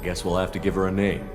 Guess we'll have to give her a name.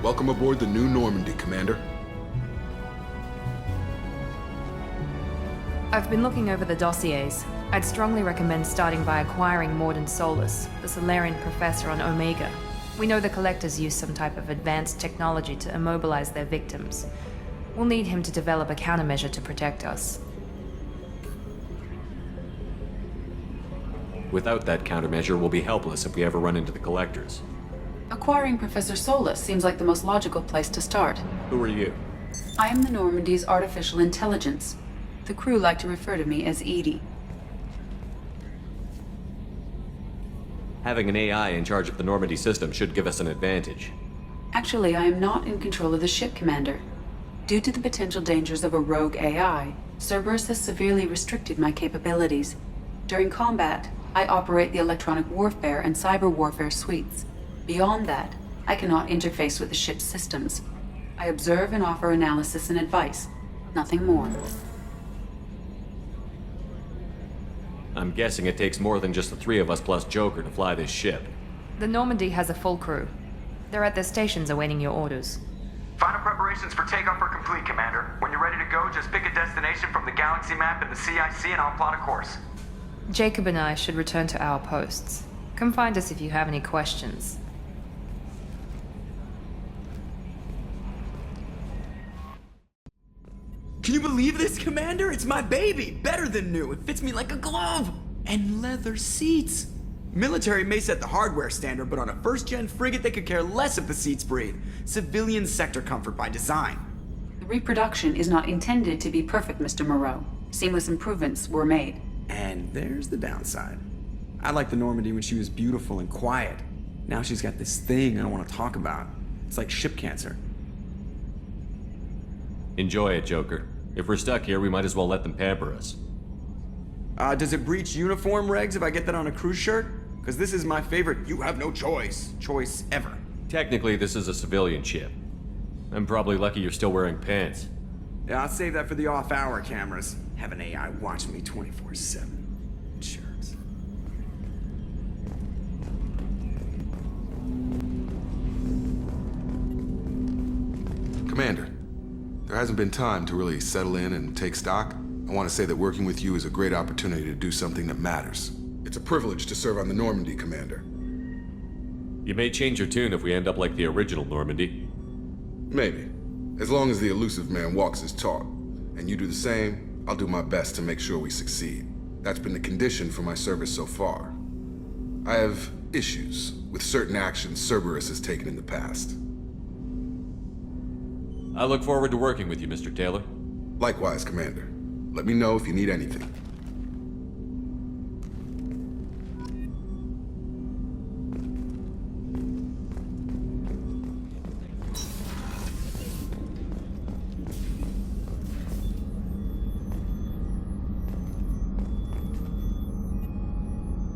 Welcome aboard the new Normandy, Commander. I've been looking over the dossiers. I'd strongly recommend starting by acquiring Morden Solus, the Solarian professor on Omega. We know the Collectors use some type of advanced technology to immobilize their victims. We'll need him to develop a countermeasure to protect us. Without that countermeasure, we'll be helpless if we ever run into the Collectors. Acquiring Professor Solus seems like the most logical place to start. Who are you? I am the Normandy's artificial intelligence. The crew like to refer to me as Edie. Having an AI in charge of the Normandy system should give us an advantage. Actually, I am not in control of the ship, Commander. Due to the potential dangers of a rogue AI, Cerberus has severely restricted my capabilities. During combat, I operate the electronic warfare and cyber warfare suites. Beyond that, I cannot interface with the ship's systems. I observe and offer analysis and advice. Nothing more. I'm guessing it takes more than just the three of us plus Joker to fly this ship. The Normandy has a full crew. They're at their stations awaiting your orders. Final preparations for takeoff are complete, Commander. When you're ready to go, just pick a destination from the galaxy map and the CIC and I'll plot a course. Jacob and I should return to our posts. Come find us if you have any questions. Can you believe this, Commander? It's my baby! Better than new. It fits me like a glove! And leather seats! Military may set the hardware standard, but on a first-gen frigate they could care less if the seats breathe. Civilian sector comfort by design. The reproduction is not intended to be perfect, Mr. Moreau. Seamless improvements were made. And there's the downside. I liked the Normandy when she was beautiful and quiet. Now she's got this thing I don't want to talk about. It's like ship cancer. Enjoy it, Joker. If we're stuck here, we might as well let them pamper us. Does it breach uniform regs if I get that on a cruise shirt? Because this is my favorite you have no choice ever. Technically, this is a civilian ship. I'm probably lucky you're still wearing pants. Yeah, I'll save that for the off-hour cameras. Have an AI watch me 24/7. Jerks. Commander, there hasn't been time to really settle in and take stock. I want to say that working with you is a great opportunity to do something that matters. It's a privilege to serve on the Normandy, Commander. You may change your tune if we end up like the original Normandy. Maybe. As long as the elusive man walks his talk, and you do the same, I'll do my best to make sure we succeed. That's been the condition for my service so far. I have issues with certain actions Cerberus has taken in the past. I look forward to working with you, Mr. Taylor. Likewise, Commander. Let me know if you need anything.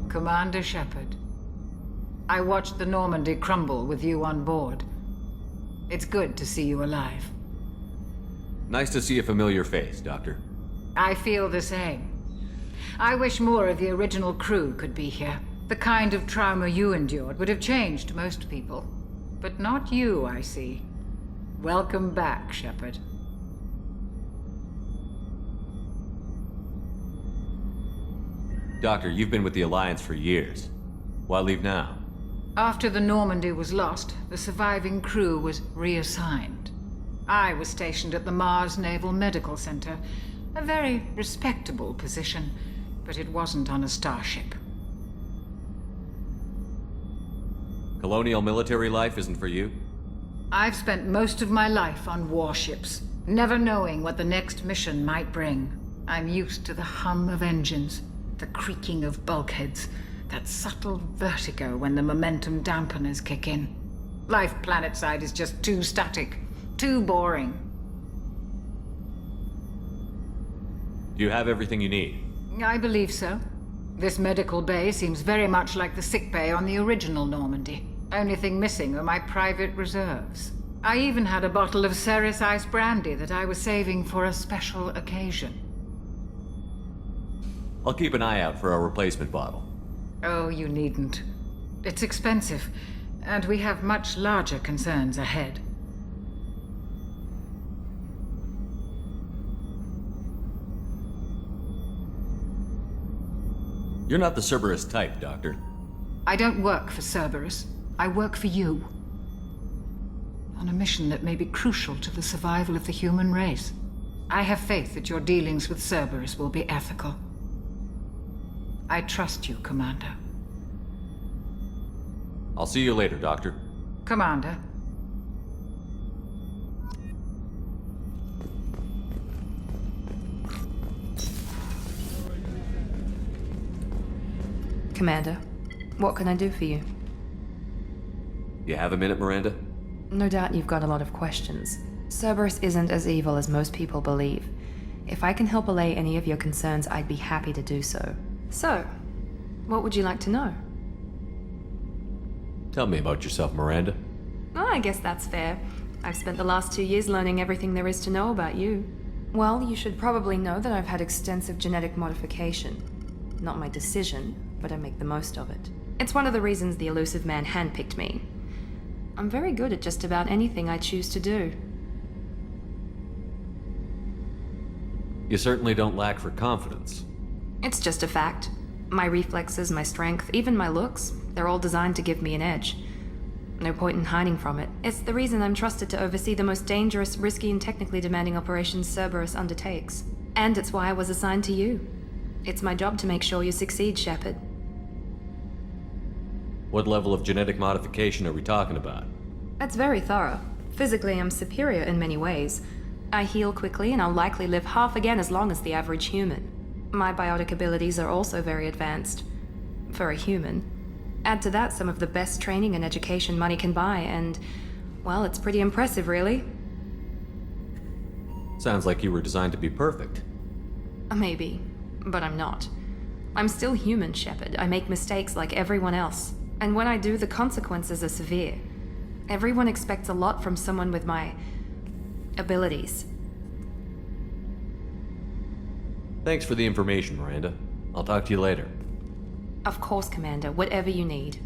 Commander Shepard, I watched the Normandy crumble with you on board. It's good to see you alive. Nice to see a familiar face, Doctor. I feel the same. I wish more of the original crew could be here. The kind of trauma you endured would have changed most people. But not you, I see. Welcome back, Shepard. Doctor, you've been with the Alliance for years. Why leave now? After the Normandy was lost, the surviving crew was reassigned. I was stationed at the Mars Naval Medical Center, a very respectable position, but it wasn't on a starship. Colonial military life isn't for you? I've spent most of my life on warships, never knowing what the next mission might bring. I'm used to the hum of engines, the creaking of bulkheads, that subtle vertigo when the momentum dampeners kick in. Life planetside is just too static, too boring. Do you have everything you need? I believe so. This medical bay seems very much like the sick bay on the original Normandy. Only thing missing are my private reserves. I even had a bottle of Ceres Ice brandy that I was saving for a special occasion. I'll keep an eye out for a replacement bottle. Oh, you needn't. It's expensive, and we have much larger concerns ahead. You're not the Cerberus type, Doctor. I don't work for Cerberus. I work for you. On a mission that may be crucial to the survival of the human race. I have faith that your dealings with Cerberus will be ethical. I trust you, Commander. I'll see you later, Doctor. Commander. Commander, what can I do for you? You have a minute, Miranda? No doubt you've got a lot of questions. Cerberus isn't as evil as most people believe. If I can help allay any of your concerns, I'd be happy to do so. So, what would you like to know? Tell me about yourself, Miranda. Oh, I guess that's fair. I've spent the last 2 years learning everything there is to know about you. Well, you should probably know that I've had extensive genetic modification. Not my decision, but I make the most of it. It's one of the reasons the elusive man handpicked me. I'm very good at just about anything I choose to do. You certainly don't lack for confidence. It's just a fact. My reflexes, my strength, even my looks, they're all designed to give me an edge. No point in hiding from it. It's the reason I'm trusted to oversee the most dangerous, risky, and technically demanding operations Cerberus undertakes. And it's why I was assigned to you. It's my job to make sure you succeed, Shepard. What level of genetic modification are we talking about? That's very thorough. Physically, I'm superior in many ways. I heal quickly, and I'll likely live half again as long as the average human. My biotic abilities are also very advanced. For a human. Add to that some of the best training and education money can buy, and, well, it's pretty impressive, really. Sounds like you were designed to be perfect. Maybe, but I'm not. I'm still human, Shepard. I make mistakes like everyone else. And when I do, the consequences are severe. Everyone expects a lot from someone with my abilities. Thanks for the information, Miranda. I'll talk to you later. Of course, Commander. Whatever you need.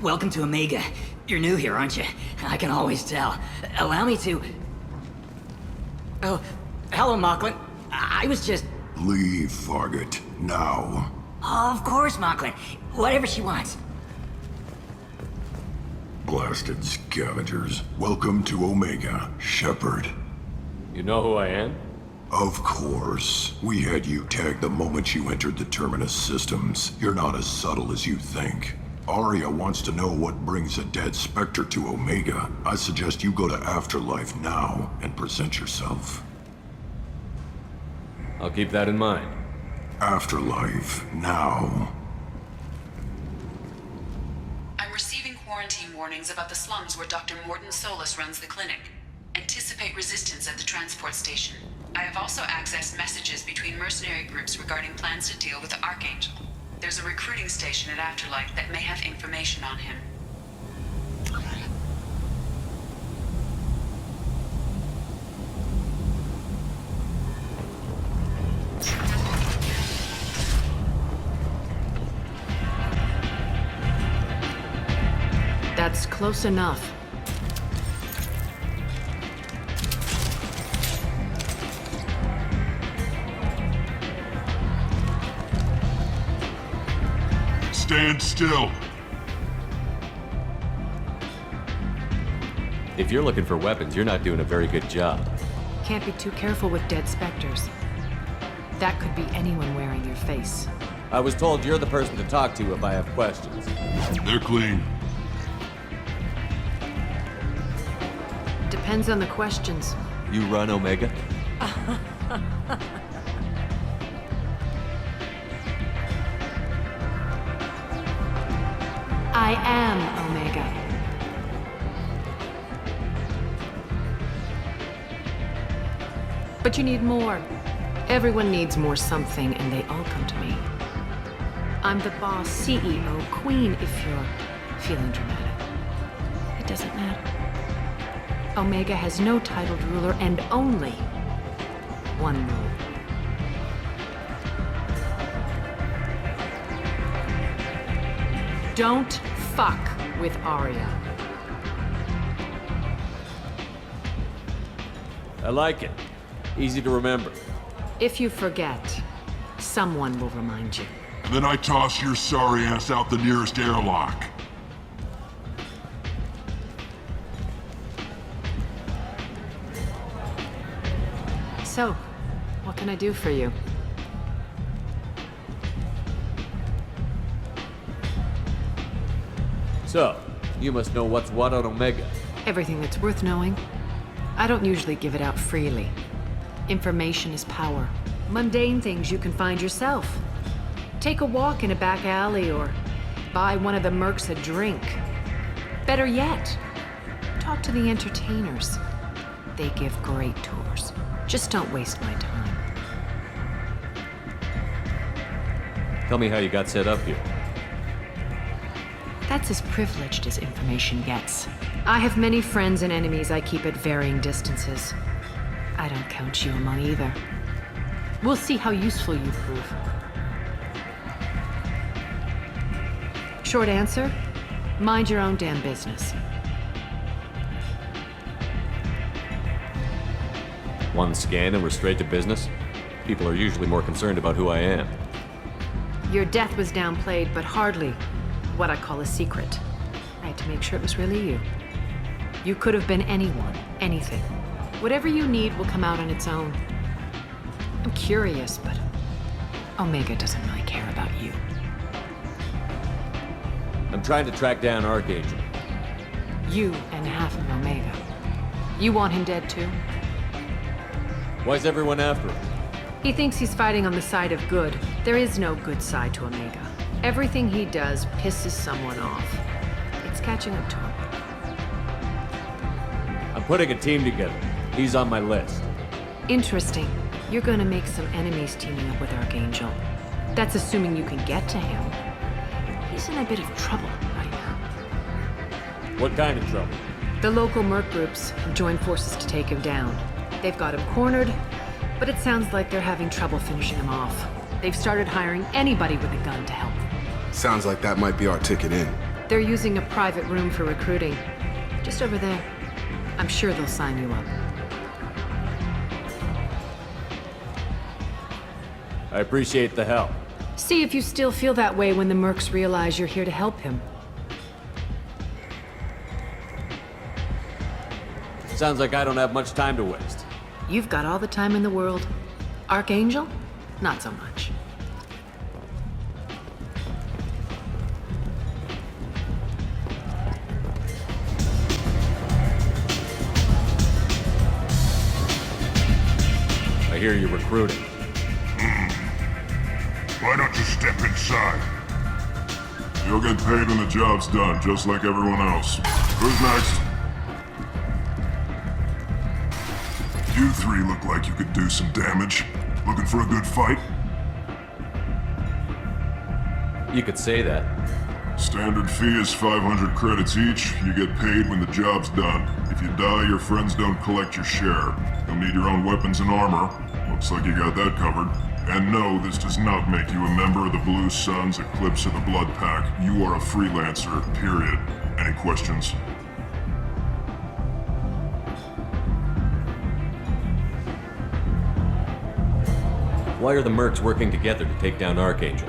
Welcome to Omega. You're new here, aren't you? I can always tell. Allow me to... Oh, hello, Mocklin. I was just... Leave, Fargate. Now. Oh, of course, Mocklin. Whatever she wants. Blasted scavengers. Welcome to Omega, Shepard. You know who I am? Of course. We had you tagged the moment you entered the Terminus systems. You're not as subtle as you think. Arya wants to know what brings a dead Spectre to Omega, I suggest you go to Afterlife now and present yourself. I'll keep that in mind. Afterlife now. I'm receiving quarantine warnings about the slums where Dr. Morden Solus runs the clinic. Anticipate resistance at the transport station. I have also accessed messages between mercenary groups regarding plans to deal with the Archangel. There's a recruiting station at Afterlife that may have information on him. That's close enough. Stand still. If you're looking for weapons, you're not doing a very good job. Can't be too careful with dead specters. That could be anyone wearing your face. I was told you're the person to talk to if I have questions. They're clean. Depends on the questions. You run Omega? I am Omega. But you need more. Everyone needs more something, and they all come to me. I'm the boss, CEO, queen, if you're feeling dramatic. It doesn't matter. Omega has no titled ruler and only one rule. Don't fuck with Arya. I like it. Easy to remember. If you forget, someone will remind you. Then I toss your sorry ass out the nearest airlock. So, what can I do for you? So, you must know what's what on Omega. Everything that's worth knowing. I don't usually give it out freely. Information is power. Mundane things you can find yourself. Take a walk in a back alley or buy one of the mercs a drink. Better yet, talk to the entertainers. They give great tours. Just don't waste my time. Tell me how you got set up here. That's as privileged as information gets. I have many friends and enemies I keep at varying distances. I don't count you among either. We'll see how useful you prove. Short answer, mind your own damn business. One scan and we're straight to business? People are usually more concerned about who I am. Your death was downplayed, but hardly what I call a secret. I had to make sure it was really you. You could have been anyone, anything. Whatever you need will come out on its own. I'm curious, but Omega doesn't really care about you. I'm trying to track down Archangel. You and half of Omega. You want him dead too? Why's everyone after him? He thinks he's fighting on the side of good. There is no good side to Omega. Everything he does pisses someone off. It's catching up to him. I'm putting a team together. He's on my list. Interesting. You're gonna make some enemies teaming up with Archangel. That's assuming you can get to him. He's in a bit of trouble right now. What kind of trouble? The local merc groups have joined forces to take him down. They've got him cornered, but it sounds like they're having trouble finishing him off. They've started hiring anybody with a gun to help them. Sounds like that might be our ticket in. They're using a private room for recruiting. Just over there. I'm sure they'll sign you up. I appreciate the help. See if you still feel that way when the mercs realize you're here to help him. Sounds like I don't have much time to waste. You've got all the time in the world. Archangel? Not so much. hear you're recruiting. Why don't you step inside? You'll get paid when the job's done, just like everyone else. Who's next? You three look like you could do some damage. Looking for a good fight? You could say that. Standard fee is 500 credits each. You get paid when the job's done. If you die, your friends don't collect your share. You'll need your own weapons and armor. Looks like you got that covered. And no, this does not make you a member of the Blue Suns, Eclipse, or the Blood Pack. You are a freelancer, period. Any questions? Why are the mercs working together to take down Archangel?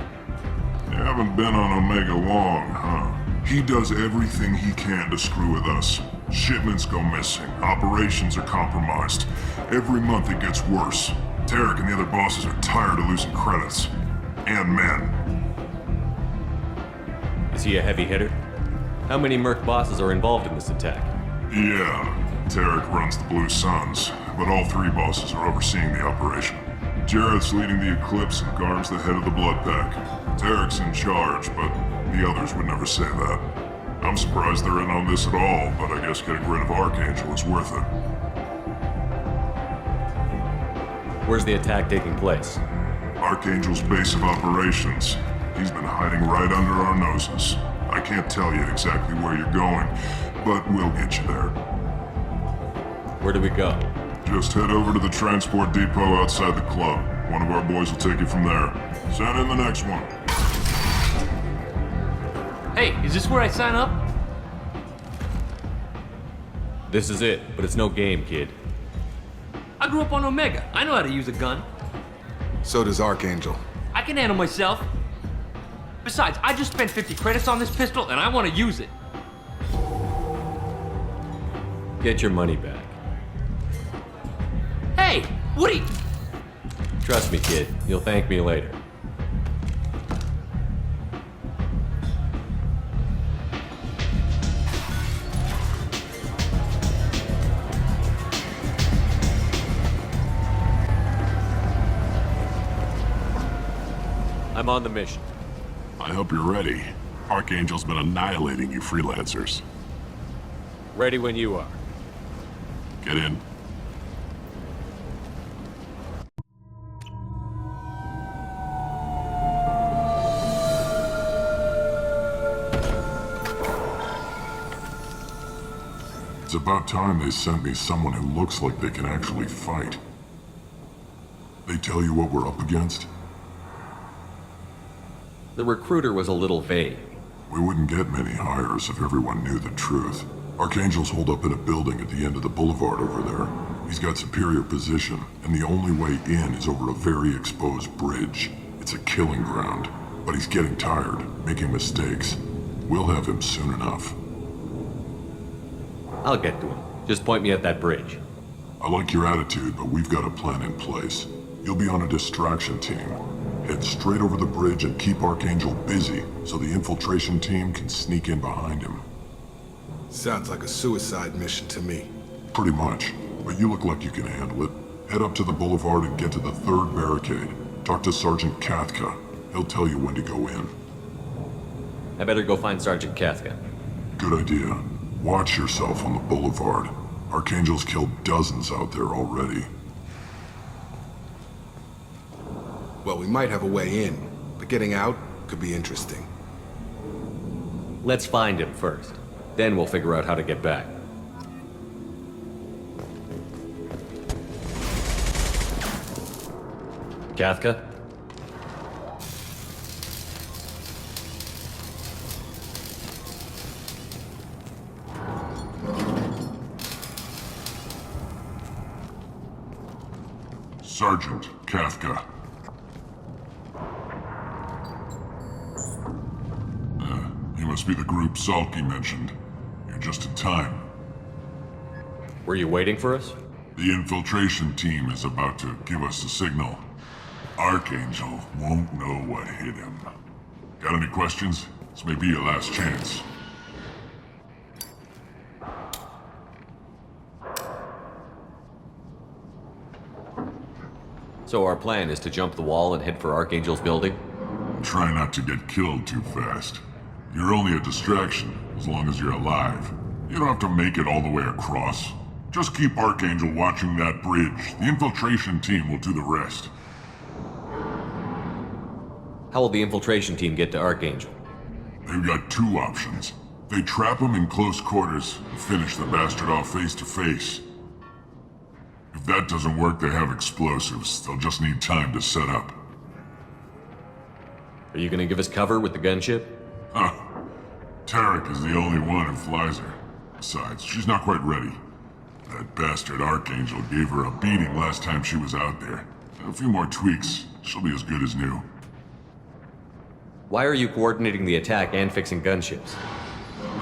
You haven't been on Omega long, huh? He does everything he can to screw with us. Shipments go missing, operations are compromised. Every month it gets worse. Tarek and the other bosses are tired of losing credits. And men. Is he a heavy hitter? How many merc bosses are involved in this attack? Yeah, Tarek runs the Blue Suns, but all three bosses are overseeing the operation. Jarrett's leading the Eclipse and Garm's the head of the Blood Pack. Tarek's in charge, but the others would never say that. I'm surprised they're in on this at all, but I guess getting rid of Archangel is worth it. Where's the attack taking place? Archangel's base of operations. He's been hiding right under our noses. I can't tell you exactly where you're going, but we'll get you there. Where do we go? Just head over to the transport depot outside the club. One of our boys will take you from there. Send in the next one. Hey, is this where I sign up? This is it, but it's no game, kid. I grew up on Omega. I know how to use a gun. So does Archangel. I can handle myself. Besides, I just spent 50 credits on this pistol and I want to use it. Get your money back. Hey, what are you... Trust me, kid. You'll thank me later. I'm on the mission. I hope you're ready. Archangel's been annihilating you freelancers. Ready when you are. Get in. It's about time they sent me someone who looks like they can actually fight. They tell you what we're up against? The recruiter was a little vague. We wouldn't get many hires if everyone knew the truth. Archangel's holed up in a building at the end of the boulevard over there. He's got superior position, and the only way in is over a very exposed bridge. It's a killing ground, but he's getting tired, making mistakes. We'll have him soon enough. I'll get to him. Just point me at that bridge. I like your attitude, but we've got a plan in place. You'll be on a distraction team. Head straight over the bridge and keep Archangel busy so the infiltration team can sneak in behind him. Sounds like a suicide mission to me. Pretty much, but you look like you can handle it. Head up to the boulevard and get to the third barricade. Talk to Sergeant Kathka. He'll tell you when to go in. I better go find Sergeant Kathka. Good idea. Watch yourself on the boulevard. Archangel's killed dozens out there already. Well, we might have a way in, but getting out could be interesting. Let's find him first. Then we'll figure out how to get back. Kathka? Sergeant Kathka. You must be the group Salky mentioned. You're just in time. Were you waiting for us? The infiltration team is about to give us a signal. Archangel won't know what hit him. Got any questions? This may be your last chance. So our plan is to jump the wall and head for Archangel's building? Try not to get killed too fast. You're only a distraction, as long as you're alive. You don't have to make it all the way across. Just keep Archangel watching that bridge. The infiltration team will do the rest. How will the infiltration team get to Archangel? They've got two options. They trap him in close quarters and finish the bastard off face to face. If that doesn't work, they have explosives. They'll just need time to set up. Are you gonna give us cover with the gunship? Huh. Tarek is the only one who flies her. Besides, she's not quite ready. That bastard Archangel gave her a beating last time she was out there. A few more tweaks, she'll be as good as new. Why are you coordinating the attack and fixing gunships?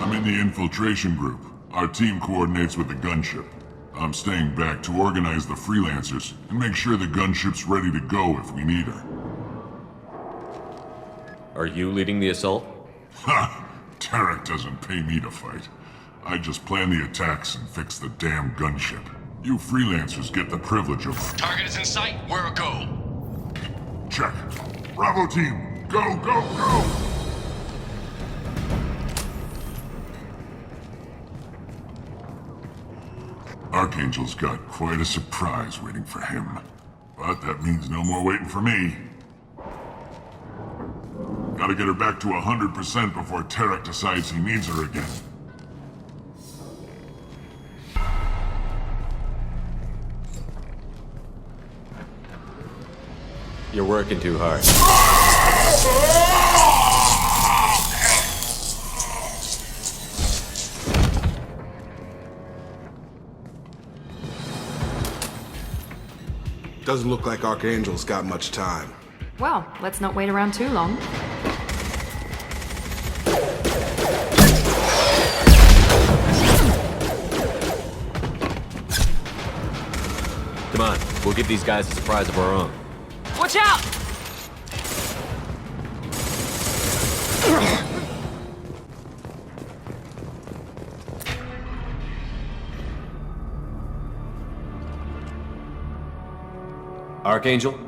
I'm in the infiltration group. Our team coordinates with the gunship. I'm staying back to organize the freelancers and make sure the gunship's ready to go if we need her. Are you leading the assault? Ha! Tarek doesn't pay me to fight. I just plan the attacks and fix the damn gunship. You freelancers get the privilege of... Target is in sight. Where a go? Check. Bravo team, go, go, go! Archangel's got quite a surprise waiting for him. But that means no more waiting for me. Gotta get her back to 100% before Tarek decides he needs her again. You're working too hard. Doesn't look like Archangel's got much time. Well, let's not wait around too long. Come on, we'll give these guys a surprise of our own. Watch out! Archangel?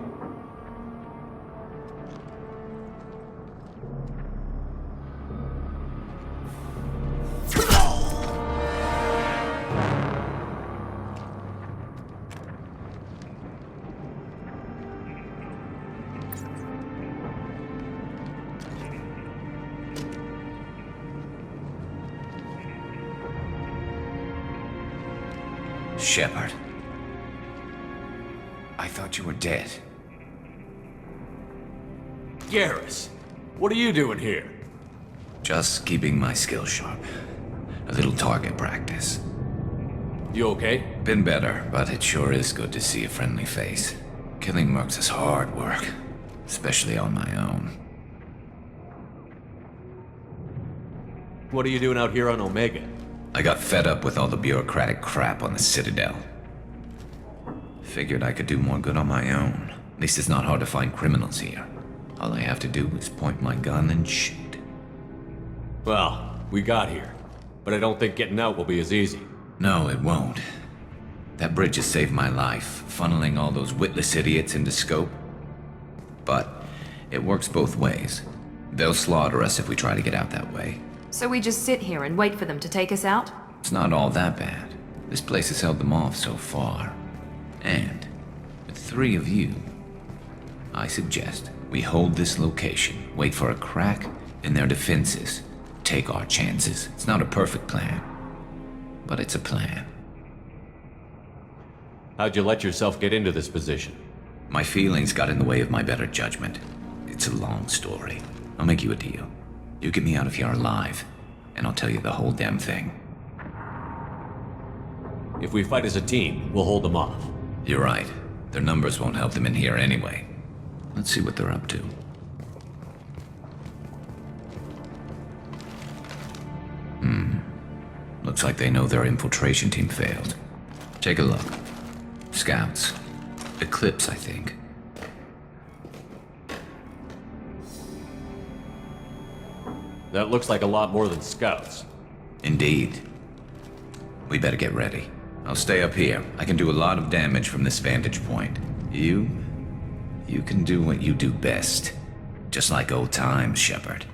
Shepard. I thought you were dead. Garrus, what are you doing here? Just keeping my skills sharp. A little target practice. You okay? Been better, but it sure is good to see a friendly face. Killing mercs is hard work, especially on my own. What are you doing out here on Omega? I got fed up with all the bureaucratic crap on the Citadel. Figured I could do more good on my own. At least it's not hard to find criminals here. All I have to do is point my gun and shoot. Well, we got here. But I don't think getting out will be as easy. No, it won't. That bridge has saved my life, funneling all those witless idiots into scope. But it works both ways. They'll slaughter us if we try to get out that way. So we just sit here and wait for them to take us out? It's not all that bad. This place has held them off so far. And with 3 of you, I suggest we hold this location, wait for a crack in their defenses, take our chances. It's not a perfect plan, but it's a plan. How'd you let yourself get into this position? My feelings got in the way of my better judgment. It's a long story. I'll make you a deal. You get me out of here alive, and I'll tell you the whole damn thing. If we fight as a team, we'll hold them off. You're right. Their numbers won't help them in here anyway. Let's see what they're up to. Looks like they know their infiltration team failed. Take a look. Scouts. Eclipse, I think. That looks like a lot more than scouts. Indeed. We better get ready. I'll stay up here. I can do a lot of damage from this vantage point. You You can do what you do best. Just like old times, Shepard.